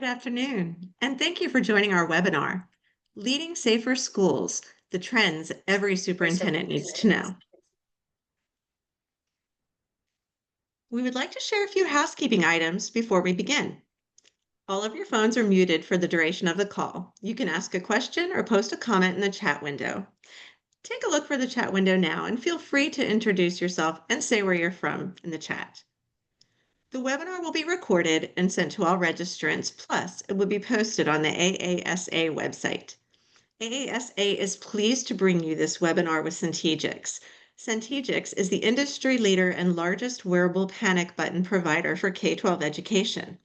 Good afternoon, and thank you for joining our webinar, Leading Safer Schools, the Trends Every Superintendent Needs to Know. We would like to share a few housekeeping items before we begin. All of your phones are muted for the duration of the call. You can ask a question or post a comment in the chat window. Take a look for the chat window now and feel free to introduce yourself and say where you're from in the chat. The webinar will be recorded and sent to all registrants, plus it will be posted on the AASA website. AASA is pleased to bring you this webinar with CENTEGIX. CENTEGIX is the industry leader and largest wearable panic button provider for K-12 education.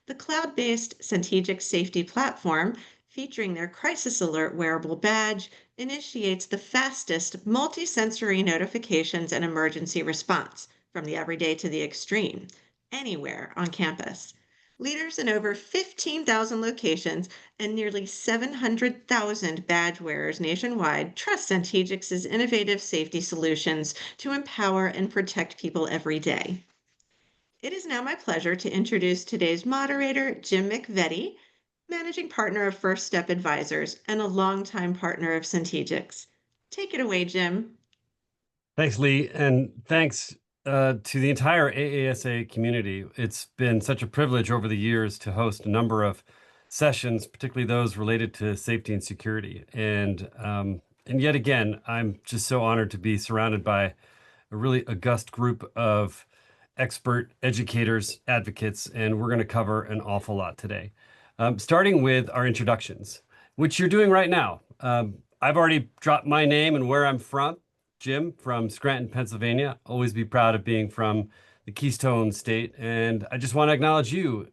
The cloud-based CENTEGIX safety platform, featuring their crisis alert wearable badge, initiates the fastest multi-sensory notifications and emergency response, from the everyday to the extreme, anywhere on campus. Leaders in over 15,000 locations and nearly 700,000 badge wearers nationwide trust CENTEGIX's innovative safety solutions to empower and protect people every day. It is now my pleasure to introduce today's moderator, Jim McVetti, Managing Partner of First Step Advisors and a longtime partner of CENTEGIX. Take it away, Jim. Thanks, Lee, and thanks to the entire AASA community. It's been such a privilege over the years to host a number of sessions, particularly those related to safety and security. And yet again, I'm just so honored to be surrounded by a really august group of expert educators, advocates, and we're going to cover an awful lot today. Starting with our introductions, which you're doing right now. I've already dropped my name and where I'm from. Jim from Scranton, Pennsylvania. Always be proud of being from the Keystone State. And I just want to acknowledge you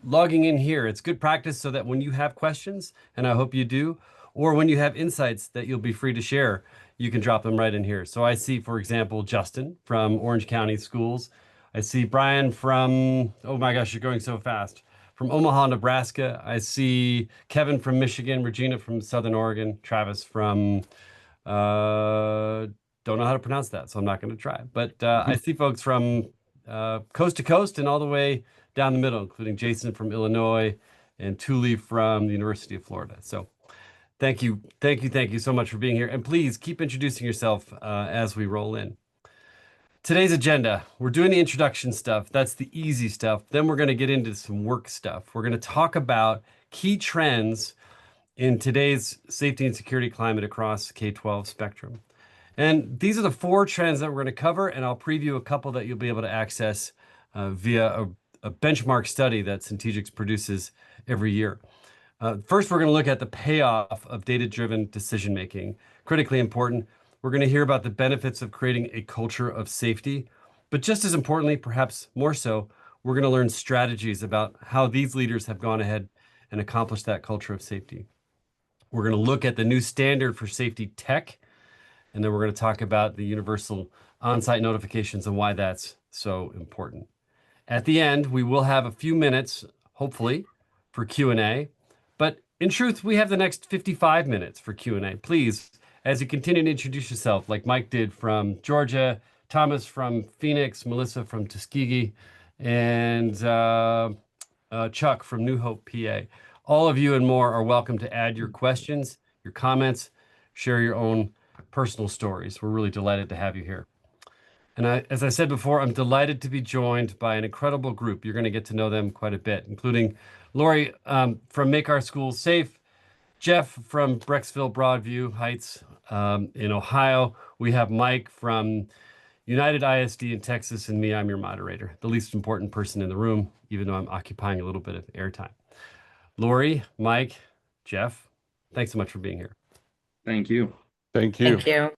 logging in here. It's good practice so that when you have questions, and I hope you do, or when you have insights that you'll be free to share, you can drop them right in here. So I see, for example, Justin from Orange County Schools. I see Brian from, oh my gosh, you're going so fast, from Omaha, Nebraska. I see Kevin from Michigan, Regina from Southern Oregon, Travis from don't know how to pronounce that, so I'm not going to try. But I see folks from coast to coast and all the way down the middle, including Jason from Illinois and Thule from the University of Florida. So thank you so much for being here. And please keep introducing yourself as we roll in. Today's agenda, we're doing the introduction stuff. That's the easy stuff. Then we're going to get into some work stuff. We're going to talk about key trends in today's safety and security climate across K-12 spectrum. And these are the 4 trends that we're going to cover, and I'll preview a couple that you'll be able to access via a benchmark study that CENTEGIX produces every year. First, we're going to look at the payoff of data-driven decision-making. Critically important, we're going to hear about the benefits of creating a culture of safety, but just as importantly, perhaps more so, we're going to learn strategies about how these leaders have gone ahead and accomplished that culture of safety. We're going to look at the new standard for safety tech, and then we're going to talk about the universal on-site notifications and why that's so important. At the end, we will have a few minutes, hopefully, for Q&A, but in truth, we have the next 55 minutes for Q&A. Please, as you continue to introduce yourself, like Mike did from Georgia, Thomas from Phoenix, Melissa from Tuskegee, and Chuck from New Hope, PA. All of you and more are welcome to add your questions, your comments, share your own personal stories. We're really delighted to have you here. And as I said before, I'm delighted to be joined by an incredible group. You're going to get to know them quite a bit, including Lori from Make Our Schools Safe, Jeff from Brecksville Broadview Heights in Ohio. We have Mike from United ISD in Texas, and me, I'm your moderator, the least important person in the room, even though I'm occupying a little bit of airtime. Lori, Mike, Jeff, thanks so much for being here. Thank you. Thank you. Thank you.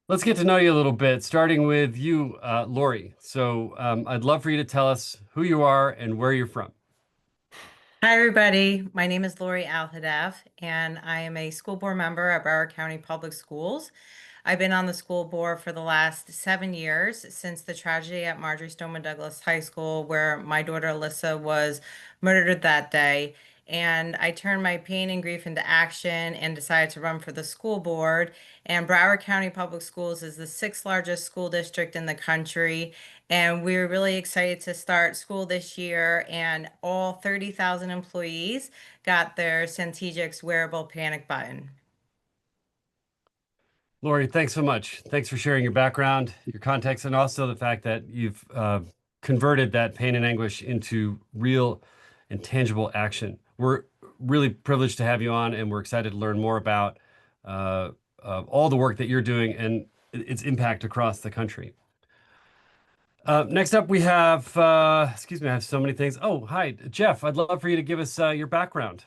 Let's get to know you a little bit, starting with you, Lori. So I'd love for you to tell us who you are and where you're from. Hi, everybody. My name is Lori Alhadaf, and I am a school board member at Broward County Public Schools. I've been on the school board for the last 7 years since the tragedy at Marjory Stoneman Douglas High School, where my daughter Alyssa was murdered that day. And I turned my pain and grief into action and decided to run for the school board. And Broward County Public Schools is the sixth largest school district in the country. And we're really excited to start school this year. And all 30,000 employees got their CENTEGIX wearable panic button. Lori, thanks so much. Thanks for sharing your background, your context, and also the fact that you've converted that pain and anguish into real and tangible action. We're really privileged to have you on, and we're excited to learn more about all the work that you're doing and its impact across the country. Next up, we have, excuse me, I have so many things. Oh, hi, Jeff. I'd love for you to give us your background.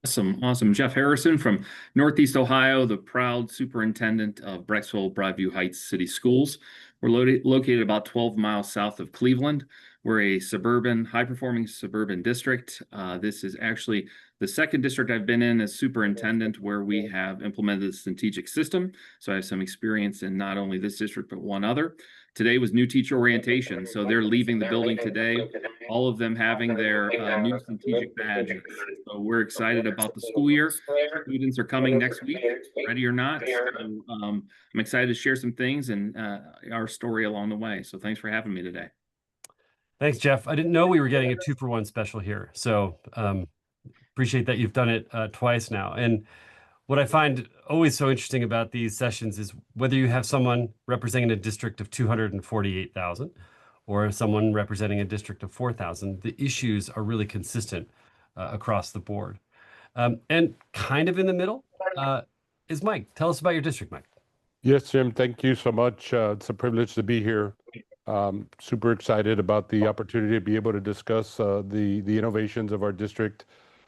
Awesome. Jeff Harrison from Northeast Ohio, the proud superintendent of Brecksville Broadview Heights City Schools. We're located about 12 miles south of Cleveland. We're a high-performing suburban district. This is actually the second district I've been in as superintendent where we have implemented the CENTEGIX system. So I have some experience in not only this district, but one other. Today was new teacher orientation. So they're leaving the building today, all of them having their new CENTEGIX badges. So we're excited about the school year. Students are coming next week, ready or not. So, I'm excited to share some things and our story along the way. So thanks for having me today. Thanks, Jeff. I didn't know we were getting a 2-for-1 special here. So appreciate that you've done it twice now. And what I find always so interesting about these sessions is whether you have someone representing a district of 248,000 or someone representing a district of 4,000, the issues are really consistent across the board. And kind of in the middle is Mike. Tell us about your district, Mike. Yes, Jim, thank you so much. It's a privilege to be here. Super excited about the opportunity to be able to discuss the innovations of our district.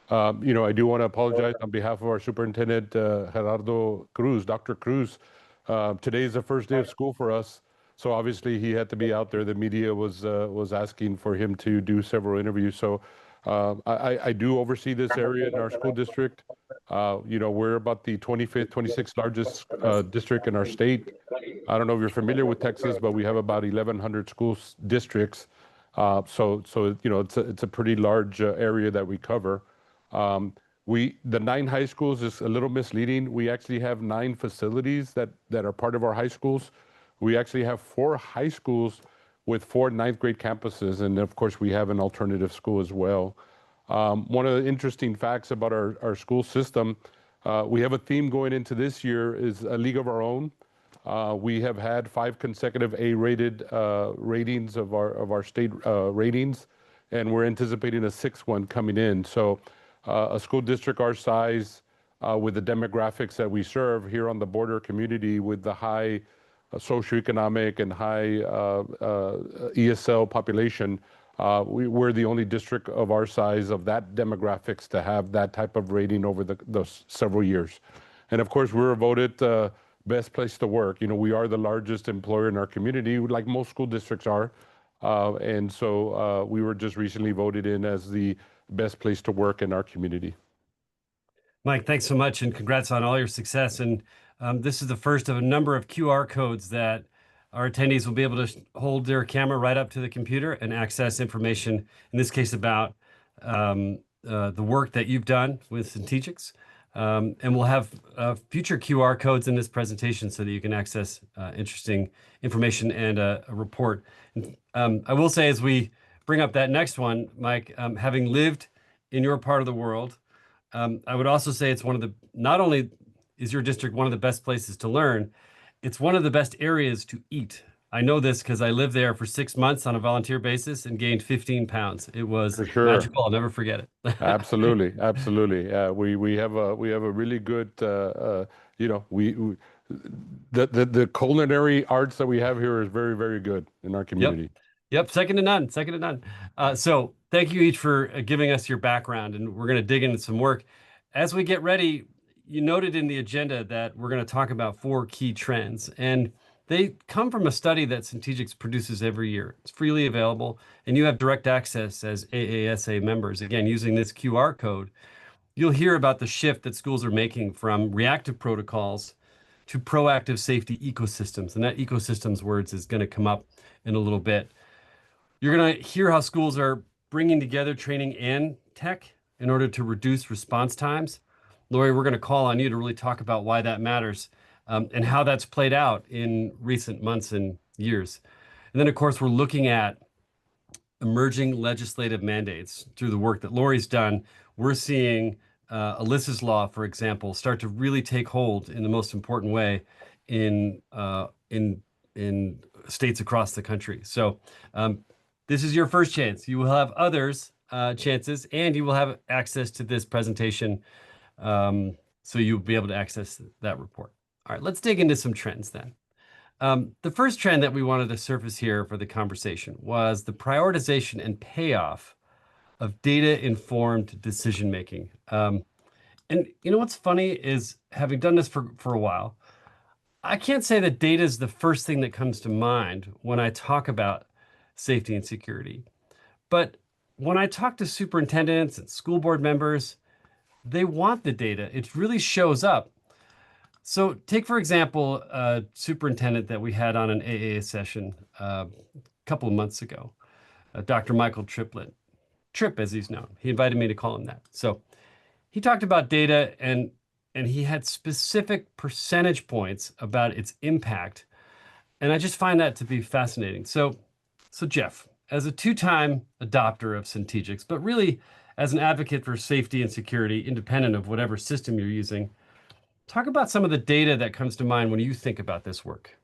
I do want to apologize on behalf of our superintendent, Gerardo Cruz, Dr. Cruz. Today is the first day of school for us, so obviously he had to be out there. The media was asking for him to do several interviews. So I do oversee this area in our school district. We're about the 25th, 26th largest district in our state. I don't know if you're familiar with Texas, but we have about 1,100 school districts. So it's a pretty large area that we cover. The 9 high schools is a little misleading. We actually have 9 facilities that are part of our high schools. We actually have 4 high schools with 4 ninth grade campuses, and of course we have an alternative school as well. One of the interesting facts about our school system, we have a theme going into this year is a league of our own. We have had 5 consecutive A-rated ratings of our state ratings, and we're anticipating a 6th one coming in. So a school district our size, with the demographics that we serve here on the border community with the high socioeconomic and high ESL population, we're the only district of our size of that demographics to have that type of rating over those several years. And of course, we were voted best place to work. We are the largest employer in our community, like most school districts are. And so we were just recently voted in as the best place to work in our community. Mike, thanks so much, and congrats on all your success. And this is the first of a number of QR codes that our attendees will be able to hold their camera right up to the computer and access information, in this case about the work that you've done with CENTEGIX. And we'll have future QR codes in this presentation so that you can access interesting information and a report. I will say, as we bring up that next one, Mike, having lived in your part of the world, I would also say it's not only is your district one of the best places to learn, it's one of the best areas to eat. I know this because I lived there for 6 months on a volunteer basis and gained 15 pounds. It was magical. I'll never forget it. Absolutely. We have a really good, the culinary arts that we have here is very, very good in our community. Yep. Second to none. So thank you each for giving us your background, and we're going to dig into some work. As we get ready, you noted in the agenda that we're going to talk about 4 key trends, and they come from a study that CENTEGIX produces every year. It's freely available, and you have direct access as AASA members. Again, using this QR code, you'll hear about the shift that schools are making from reactive protocols to proactive safety ecosystems, and that ecosystems words is going to come up in a little bit. You're going to hear how schools are bringing together training and tech in order to reduce response times. Lori, we're going to call on you to really talk about why that matters and how that's played out in recent months and years. And then, of course, we're looking at emerging legislative mandates through the work that Lori's done. We're seeing Alyssa's law, for example, start to really take hold in the most important way in states across the country. So this is your first chance. You will have others chances, and you will have access to this presentation, so you'll be able to access that report. All right, let's dig into some trends then. The first trend that we wanted to surface here for the conversation was the prioritization and payoff of data-informed decision-making. And you know what's funny is, having done this for a while, I can't say that data is the first thing that comes to mind when I talk about safety and security. But when I talk to superintendents and school board members, they want the data. It really shows up. So take, for example, a superintendent that we had on an AASA session a couple of months ago, Dr. Michael Triplett, Tripp as he's known. He invited me to call him that. So he talked about data, and he had specific percentage points about its impact. And I just find that to be fascinating. So Jeff, as a two-time adopter of CENTEGIX, but really as an advocate for safety and security, independent of whatever system you're using, talk about some of the data that comes to mind when you think about this work.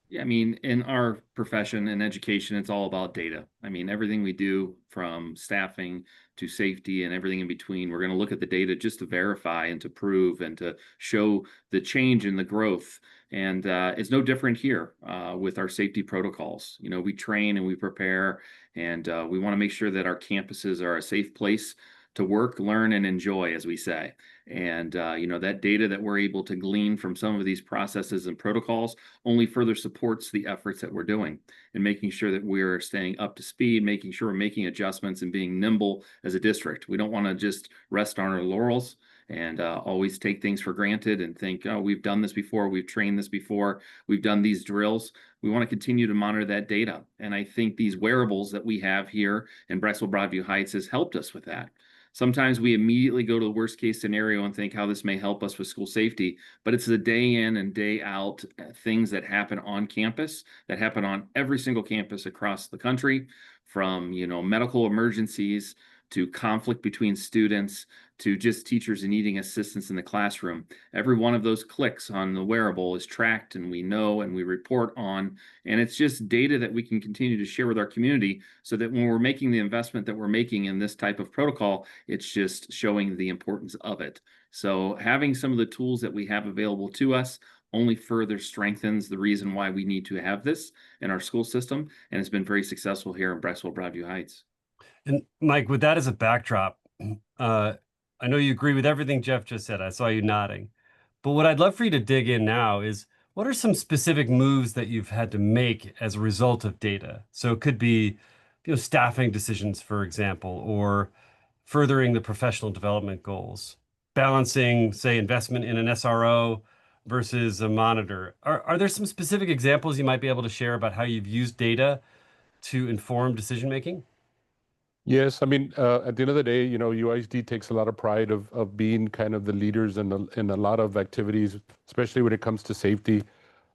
Yeah, I mean, in our profession and education, it's all about data. I mean, everything we do, from staffing to safety and everything in between, we're going to look at the data just to verify and to prove and to show the change in the growth. And it's no different here with our safety protocols. You know, we train and we prepare, and we want to make sure that our campuses are a safe place to work, learn, and enjoy, as we say. And, you know, that data that we're able to glean from some of these processes and protocols only further supports the efforts that we're doing and making sure that we're staying up to speed, making sure we're making adjustments and being nimble as a district. We don't want to just rest on our laurels and always take things for granted and think, oh, we've done this before, we've trained this before, we've done these drills. We want to continue to monitor that data. And I think these wearables that we have here in Brecksville Broadview Heights has helped us with that. Sometimes we immediately go to the worst case scenario and think how this may help us with school safety, but it's the day in and day out things that happen on campus, that happen on every single campus across the country, from, you know, medical emergencies to conflict between students to just teachers needing assistance in the classroom. Every one of those clicks on the wearable is tracked, and we know and we report on, and it's just data that we can continue to share with our community, so that when we're making the investment that we're making in this type of protocol, it's just showing the importance of it. So having some of the tools that we have available to us only further strengthens the reason why we need to have this in our school system, and it's been very successful here in Brecksville Broadview Heights. And Mike, with that as a backdrop, I know you agree with everything Jeff just said. I saw you nodding. But what I'd love for you to dig in now is, what are some specific moves that you've had to make as a result of data? So it could be, you know, staffing decisions, for example, or furthering the professional development goals, balancing, say, investment in an SRO versus a monitor. Are there some specific examples you might be able to share about how you've used data to inform decision making? Yes, I mean, at the end of the day, you know, UISD takes a lot of pride of being kind of the leaders in a lot of activities, especially when it comes to safety.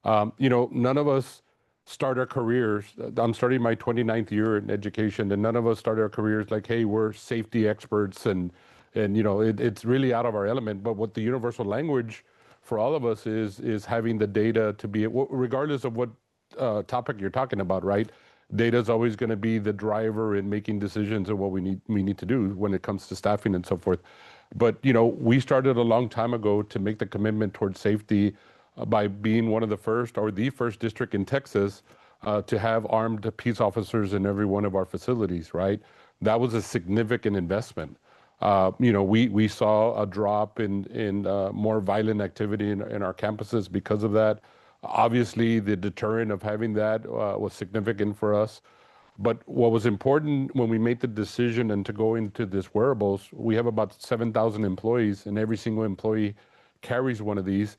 You know, none of us start our careers. I'm starting my 29th year in education, and none of us start our careers like, hey, we're safety experts, and you know, it's really out of our element. But what the universal language for all of us is having the data to be, regardless of what topic you're talking about, right? Data is always going to be the driver in making decisions of what we need to do when it comes to staffing and so forth. But you know, we started a long time ago to make the commitment towards safety by being one of the first, or the first district in Texas to have armed peace officers in every one of our facilities. Right, that was a significant investment. You know, we saw a drop in more violent activity in our campuses because of that. Obviously, the deterrent of having that was significant for us. But what was important when we made the decision and to go into this wearables, we have about 7,000 employees, and every single employee carries one of these,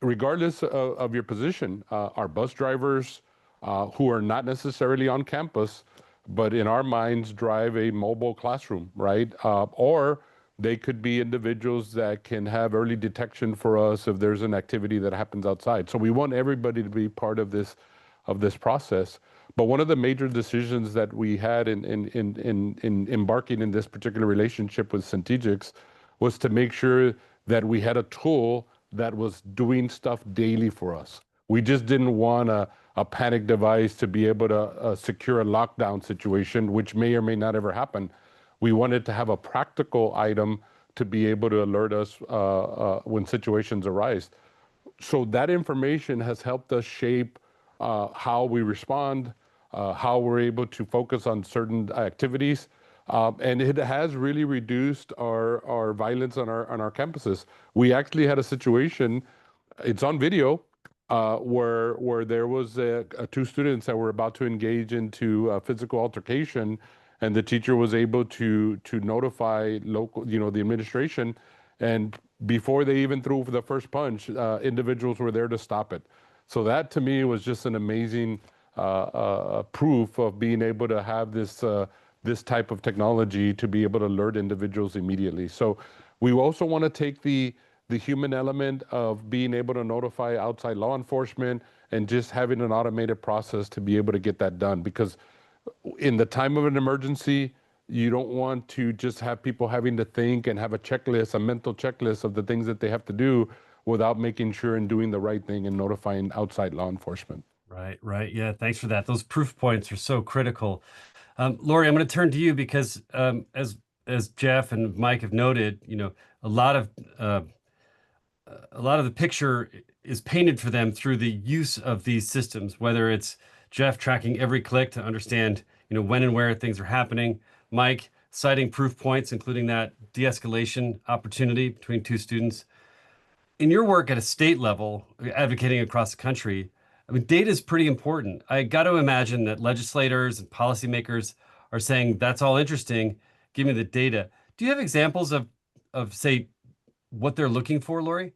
regardless of your position. Our bus drivers, who are not necessarily on campus, but in our minds drive a mobile classroom, right? Or They could be individuals that can have early detection for us if there's an activity that happens outside. So we want everybody to be part of this process. But one of the major decisions that we had in embarking in this particular relationship with CENTEGIX was to make sure that we had a tool that was doing stuff daily for us. We just didn't want a panic device to be able to secure a lockdown situation, which may or may not ever happen. We wanted to have a practical item to be able to alert us when situations arise. So that information has helped us shape how we respond, how we're able to focus on certain activities. And it has really reduced our violence on our campuses. We actually had a situation, it's on video, where there was two students that were about to engage into a physical altercation, and the teacher was able to notify local, the administration, and before they even threw the first punch, individuals were there to stop it. So that to me was just an amazing proof of being able to have this type of technology to be able to alert individuals immediately. So we also want to take the human element of being able to notify outside law enforcement and just having an automated process to be able to get that done. Because in the time of an emergency, you don't want to just have people having to think and have a checklist, a mental checklist of the things that they have to do without making sure and doing the right thing and notifying outside law enforcement. Right, right. Yeah, thanks for that. Those proof points are so critical. Lori, I'm going to turn to you because as Jeff and Mike have noted, a lot of the picture is painted for them through the use of these systems, whether it's Jeff tracking every click to understand, when and where things are happening, Mike citing proof points, including that de-escalation opportunity between two students. In your work at a state level, advocating across the country, I mean, data is pretty important. I got to imagine that legislators and policymakers are saying, that's all interesting, give me the data. Do you have examples of say, what they're looking for, Lori?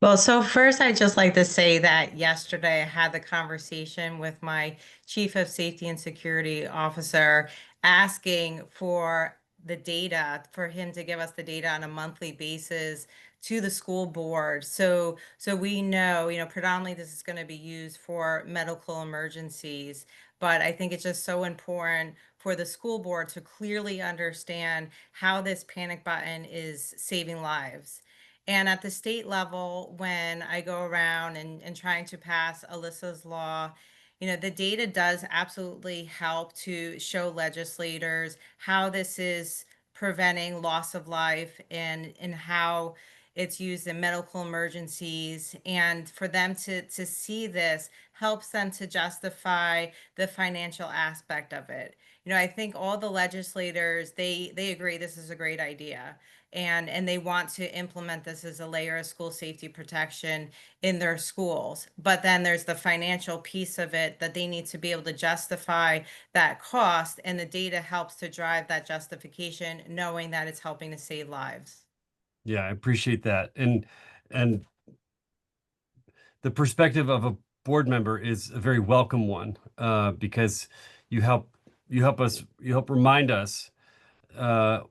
Well, so first, I'd just like to say that yesterday I had the conversation with my Chief of Safety and Security Officer asking for the data, for him to give us the data on a monthly basis to the school board. So we know, predominantly this is going to be used for medical emergencies, but I think it's just so important for the school board to clearly understand how this panic button is saving lives. And at the state level, when I go around and trying to pass Alyssa's law, the data does absolutely help to show legislators how this is preventing loss of life and how it's used in medical emergencies. And for them to see this helps them to justify the financial aspect of it. I think all the legislators, they agree this is a great idea. And they want to implement this as a layer of school safety protection in their schools. But then there's the financial piece of it that they need to be able to justify that cost, and the data helps to drive that justification, knowing that it's helping to save lives. Yeah, I appreciate that. And the perspective of a board member is a very welcome one, because you help remind us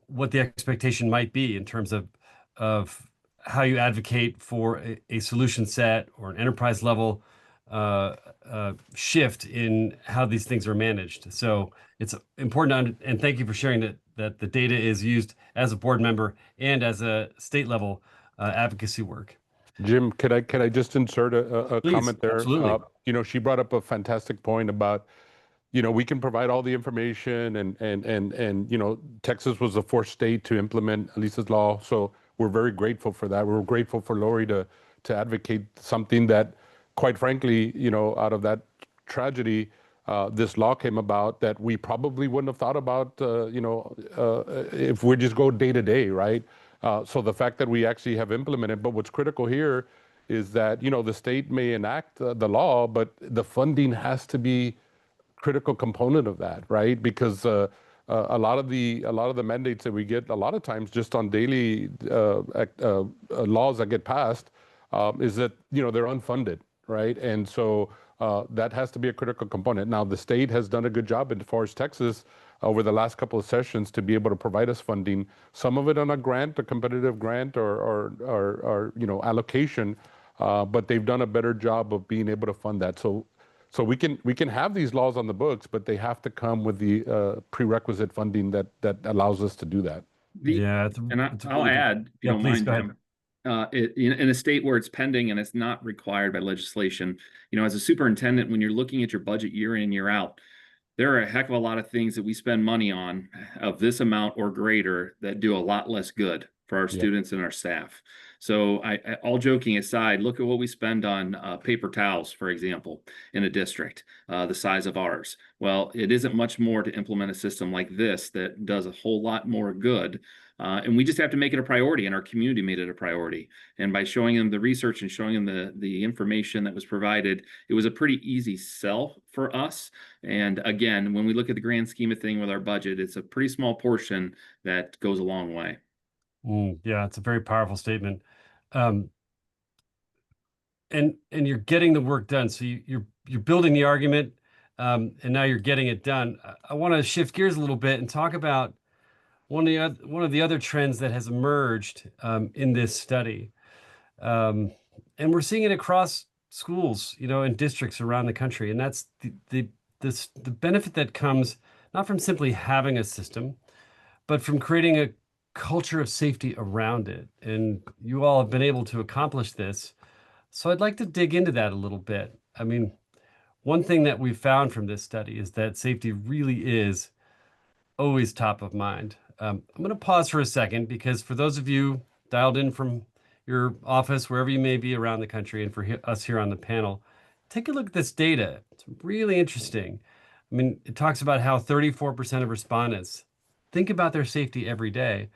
what the expectation might be in terms of how you advocate for a solution set or an enterprise level shift in how these things are managed. So it's important and thank you for sharing that the data is used as a board member and as a state level advocacy work. Jim, can I just insert a Please, comment there? absolutely. She brought up a fantastic point about, we can provide all the information and Texas was the fourth state to implement Alyssa's law. So we're very grateful for that. We're grateful for Lori to advocate something that, quite frankly, out of that tragedy, this law came about that we probably wouldn't have thought about, if we just go day to day, right? So the fact that we actually have implemented, but what's critical here is that, the state may enact the law, but the funding has to be critical component of that, right? Because a lot of the mandates that we get, a lot of times just on daily laws that get passed, is that they're unfunded, right? And so that has to be a critical component. Now the state has done a good job as far as Texas. over the last couple of sessions to be able to provide us funding, some of it on a grant, a competitive grant or allocation, but they've done a better job of being able to fund that. So we can have these laws on the books, but they have to come with the prerequisite funding that allows us to do that. Yeah, I'll add, if you don't please mind, go ahead. Jim, in a state where it's pending and it's not required by legislation, as a superintendent, when you're looking at your budget year in, year out, there are a heck of a lot of things that we spend money on of this amount or greater that do a lot less good for our students and our staff. So all joking aside, look at what we spend on paper towels, for example, in a district the size of ours. Well, it isn't much more to implement a system like this that does a whole lot more good. And we just have to make it a priority, and our community made it a priority. And by showing them the research and showing them the information that was provided, it was a pretty easy sell for us. And again, when we look at the grand scheme of thing with our budget, it's a pretty small portion that goes a long way. Yeah, it's a very powerful statement. And you're getting the work done. So you're building the argument, and now you're getting it done. I want to shift gears a little bit and talk about one of the other trends that has emerged in this study, and we're seeing it across schools, in districts around the country, and that's the benefit that comes not from simply having a system, but from creating a culture of safety around it. And you all have been able to accomplish this. So I'd like to dig into that a little bit. I mean, one thing that we found from this study is that safety really is always top of mind. I'm going to pause for a second because for those of you dialed in from your office, wherever you may be around the country, and for us here on the panel, take a look at this data. It's really interesting. I mean, it talks about how 34% of respondents think about their safety every day.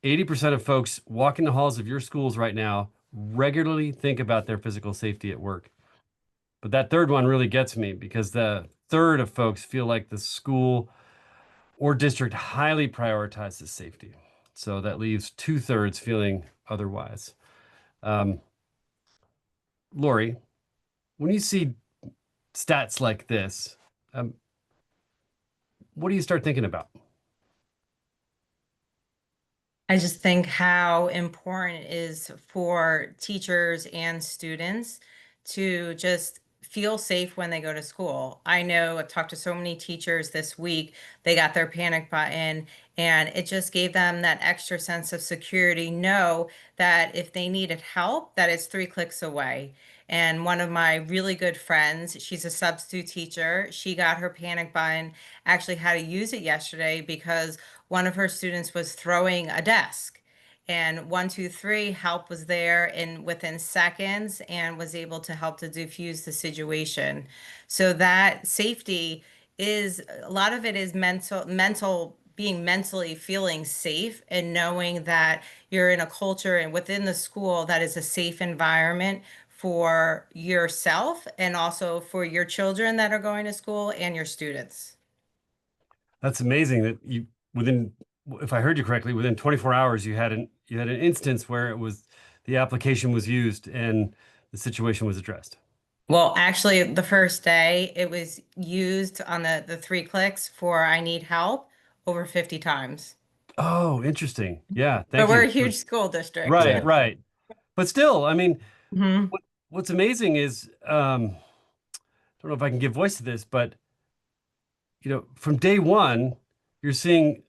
80% of folks walking the halls of your schools right now regularly think about their physical safety at work. But that third one really gets me because the third of folks feel like the school or district highly prioritizes safety. So that leaves 2/3 feeling otherwise. Lori, when you see stats like this, what do you start thinking about? I just think how important it is for teachers and students to just feel safe when they go to school. I know I've talked to so many teachers this week, they got their panic button and it just gave them that extra sense of security, know that if they needed help, that it's 3 clicks away. And one of my really good friends, she's a substitute teacher, she got her panic button, actually had to use it yesterday because one of her students was throwing a desk, and 123 help was there in within seconds and was able to help to diffuse the situation. So that safety is a lot of it is mental being mentally feeling safe and knowing that you're in a culture and within the school that is a safe environment for yourself and also for your children that are going to school and your students. That's amazing that if I heard you correctly, within 24 hours, you had an instance where the application was used and the situation was addressed. Well, actually, the first day it was used on the 3 clicks for I need help over 50 times. Oh, interesting. Yeah, But thank you. we're a huge school district. Right, right. But still, I mean, Mhm. what's amazing is, I don't know if I can give voice to this, but from day one, you're seeing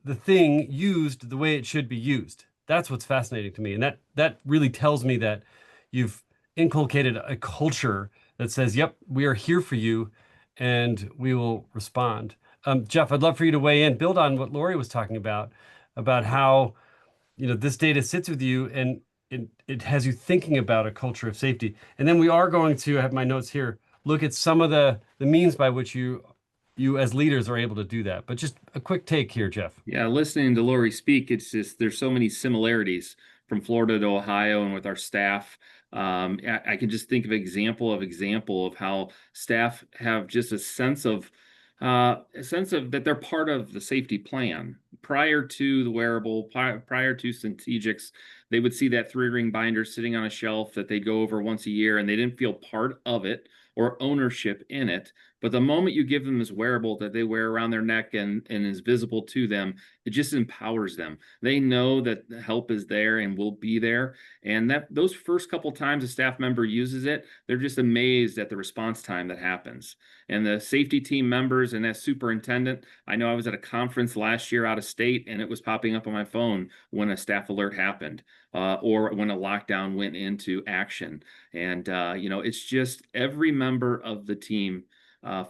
the thing used the way it should be used. That's what's fascinating to me. And that really tells me that you've inculcated a culture that says, yep, we are here for you and we will respond. Jeff, I'd love for you to weigh in, build on what Lori was talking about how, this data sits with you and it has you thinking about a culture of safety. And then we are going to, I have my notes here, look at some of the means by which you as leaders are able to do that. But just a quick take here, Jeff. Yeah, listening to Lori speak, it's just there's so many similarities from Florida to Ohio and with our staff. I can just think of example of how staff have just a sense of that they're part of the safety plan. Prior to the wearable, prior to CENTEGIX, they would see that 3-ring binder sitting on a shelf that they'd go over once a year, and they didn't feel part of it or ownership in it. But the moment you give them this wearable that they wear around their neck and is visible to them, it just empowers them. They know that the help is there and will be there. And that those first couple times a staff member uses it, they're just amazed at the response time that happens. And the safety team members and that superintendent, I know I was at a conference last year out of state, and it was popping up on my phone when a staff alert happened, or when a lockdown went into action. And, it's just every member of the team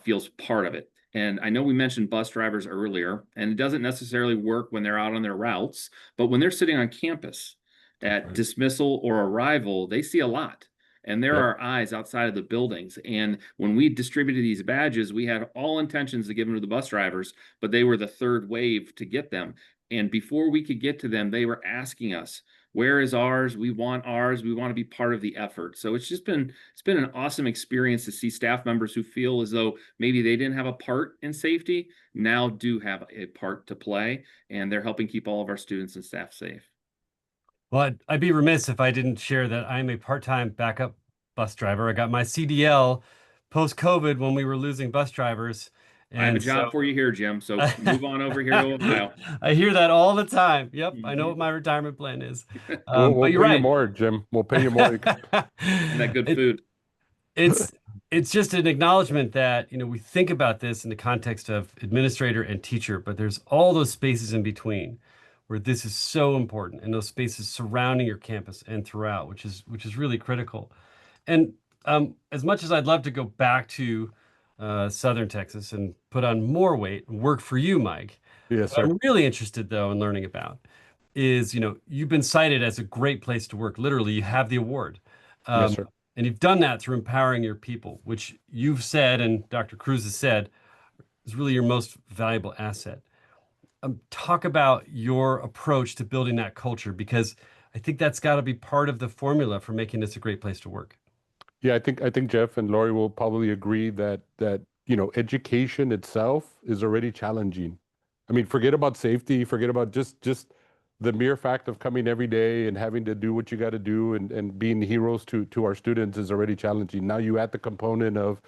feels part of it. And I know we mentioned bus drivers earlier, and it doesn't necessarily work when they're out on their routes, but when they're sitting on campus at dismissal or arrival, they see a lot. And there are eyes outside of the buildings. And when we distributed these badges, we had all intentions to give them to the bus drivers, but they were the third wave to get them. And before we could get to them, they were asking us, where is ours? We want ours. We want to be part of the effort. So it's been an awesome experience to see staff members who feel as though maybe they didn't have a part in safety, now do have a part to play, and they're helping keep all of our students and staff safe. Well, I'd be remiss if I didn't share that I'm a part-time backup bus driver. I got my CDL post-COVID when we were losing bus drivers. I have a And job for you here, Jim. So move on over here to Ohio. I hear that all the time. Yep, I know what my retirement plan is. We'll But you're pay you right. more, Jim. We'll pay you more. And that good food. It's just an acknowledgement that, we think about this in the context of administrator and teacher, but there's all those spaces in between where this is so important, and those spaces surrounding your campus and throughout, which is really critical. And as much as I'd love to go back to Southern Texas and put on more weight and work for you, Mike, Yes, what sir. I'm really interested though in learning about is, you've been cited as a great place to work. Literally, you have the award. Yes, sir. And you've done that through empowering your people, which you've said, and Dr. Cruz has said, is really your most valuable asset. Talk about your approach to building that culture, because I think that's got to be part of the formula for making this a great place to work. Yeah, I think Jeff and Lori will probably agree that education itself is already challenging. I mean, forget about safety, forget about just the mere fact of coming every day and having to do what you got to do and being heroes to our students is already challenging. Now you add the component of,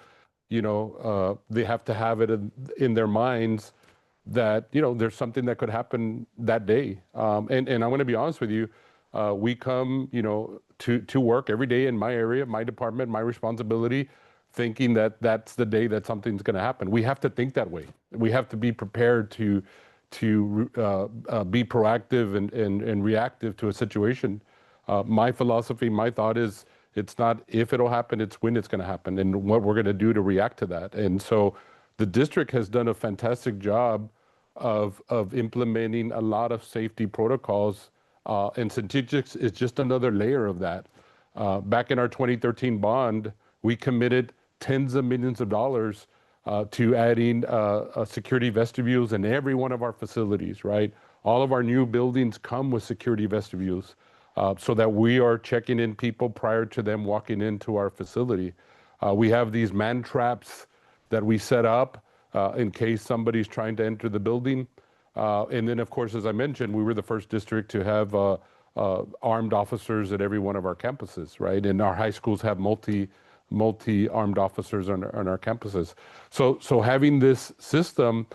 they have to have it in their minds that, there's something that could happen that day. And I'm going to be honest with you, we come, to work every day in my area, my department, my responsibility, thinking that that's the day that something's going to happen. We have to think that way. We have to be prepared to be proactive and reactive to a situation. My philosophy, my thought is, it's not if it'll happen, it's when it's going to happen and what we're going to do to react to that. And so the district has done a fantastic job of implementing a lot of safety protocols, and CENTEGIX is just another layer of that. Back in our 2013 bond, we committed tens of millions of dollars to adding security vestibules in every one of our facilities, right? All of our new buildings come with security vestibules, so that we are checking in people prior to them walking into our facility. We have these man traps that we set up in case somebody's trying to enter the building. And then, of course, as I mentioned, we were the first district to have armed officers at every one of our campuses, right? And our high schools have multi-armed officers on our campuses. So having this system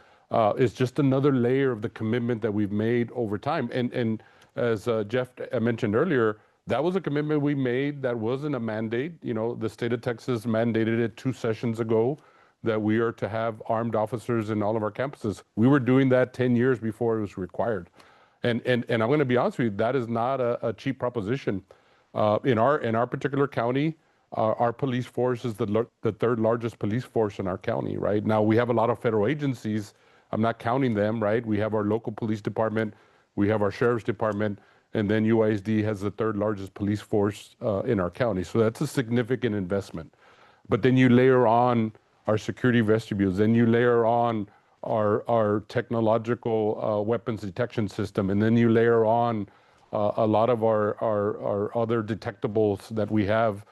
is just another layer of the commitment that we've made over time. And as Jeff mentioned earlier, that was a commitment we made. That wasn't a mandate. The state of Texas mandated it 2 sessions ago that we are to have armed officers in all of our campuses. We were doing that 10 years before it was required. And I'm going to be honest with you, that is not a cheap proposition. In our particular county, our police force is the third largest police force in our county, right? Now, we have a lot of federal agencies. I'm not counting them, right? We have our local police department, we have our sheriff's department, and then UISD has the third largest police force in our county. So that's a significant investment. But then you layer on our security vestibules, then you layer on our technological weapons detection system, and then you layer on a lot of our other detectables that we have.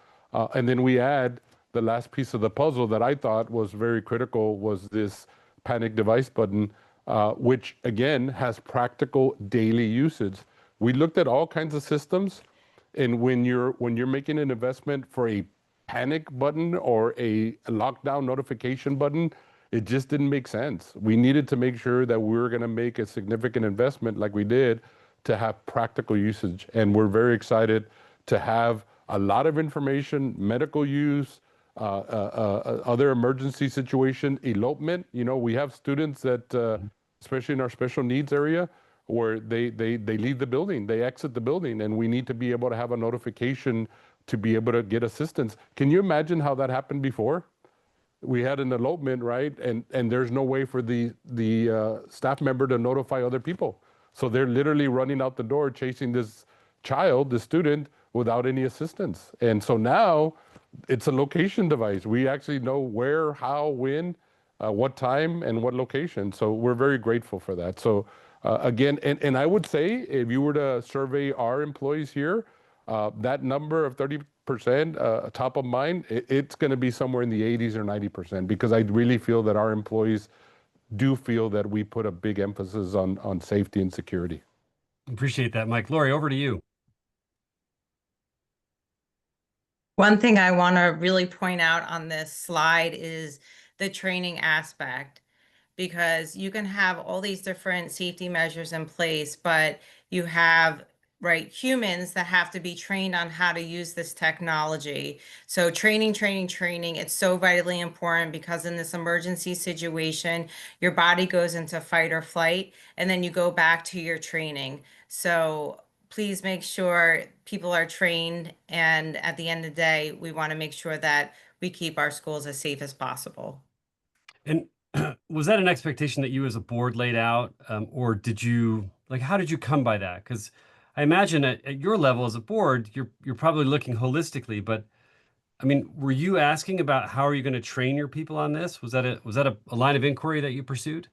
And then we add the last piece of the puzzle that I thought was very critical was this panic device button, which again has practical daily usage. We looked at all kinds of systems, and when you're making an investment for a panic button or a lockdown notification button. It just didn't make sense. We needed to make sure that we were going to make a significant investment like we did to have practical usage. And we're very excited to have a lot of information, medical use, other emergency situation, elopement. You know, we have students that, especially in our special needs area, where they leave the building, they exit the building, and we need to be able to have a notification to be able to get assistance. Can you imagine how that happened before? We had an elopement, right? And there's no way for the staff member to notify other people. So they're literally running out the door, chasing this child, the student, without any assistance. And so now it's a location device. We actually know where, how, when, what time, and what location. So we're very grateful for that. So again, and I would say if you were to survey our employees here, that number of 30% top of mind, it's going to be somewhere in the 80s or 90%, because I really feel that our employees do feel that we put a big emphasis on safety and security. Appreciate that, Mike. Lori, over to you. One thing I want to really point out on this slide is the training aspect, because you can have all these different safety measures in place, but you have humans that have to be trained on how to use this technology. So training, it's so vitally important, because in this emergency situation, your body goes into fight or flight, and then you go back to your training. So please make sure people are trained, and at the end of the day, we want to make sure that we keep our schools as safe as possible. And was that an expectation that you as a board laid out, or did you, like, how did you come by that? Because I imagine at your level as a board, you're probably looking holistically, but I mean, were you asking about how are you going to train your people on this? Was that a line of inquiry that you pursued?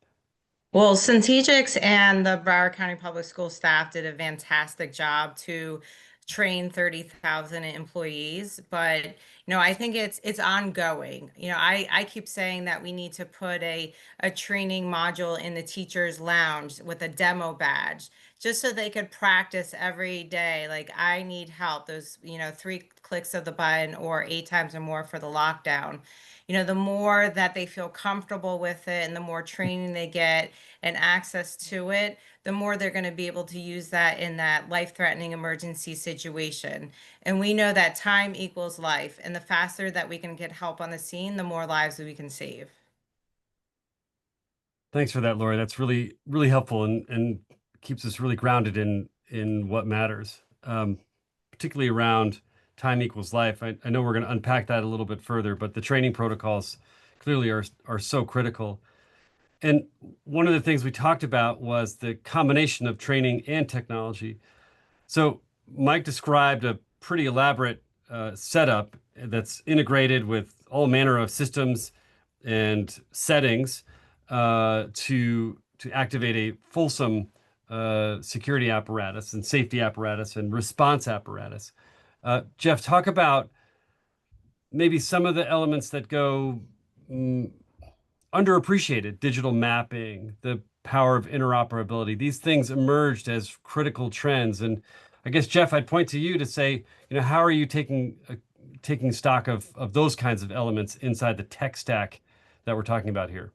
Well, CENTEGIX and the Broward County Public School staff did a fantastic job to train 30,000 employees, but I think it's ongoing. I keep saying that we need to put a training module in the teacher's lounge with a demo badge, just so they could practice every day. Like, I need help. Those 3 clicks of the button, or 8 times or more for the lockdown. The more that they feel comfortable with it, and the more training they get and access to it, the more they're going to be able to use that in that life-threatening emergency situation. And we know that time equals life, and the faster that we can get help on the scene, the more lives that we can save. Thanks for that, Lori. That's really, really helpful, and keeps us really grounded in what matters, particularly around time equals life. I know we're going to unpack that a little bit further, but the training protocols clearly are so critical. And one of the things we talked about was the combination of training and technology. So Mike described a pretty elaborate setup that's integrated with all manner of systems and settings to activate a fulsome security apparatus and safety apparatus and response apparatus. Jeff, talk about maybe some of the elements that go underappreciated: digital mapping, the power of interoperability. These things emerged as critical trends. And I guess, Jeff, I'd point to you to say, how are you taking stock of those kinds of elements inside the tech stack that we're talking about here?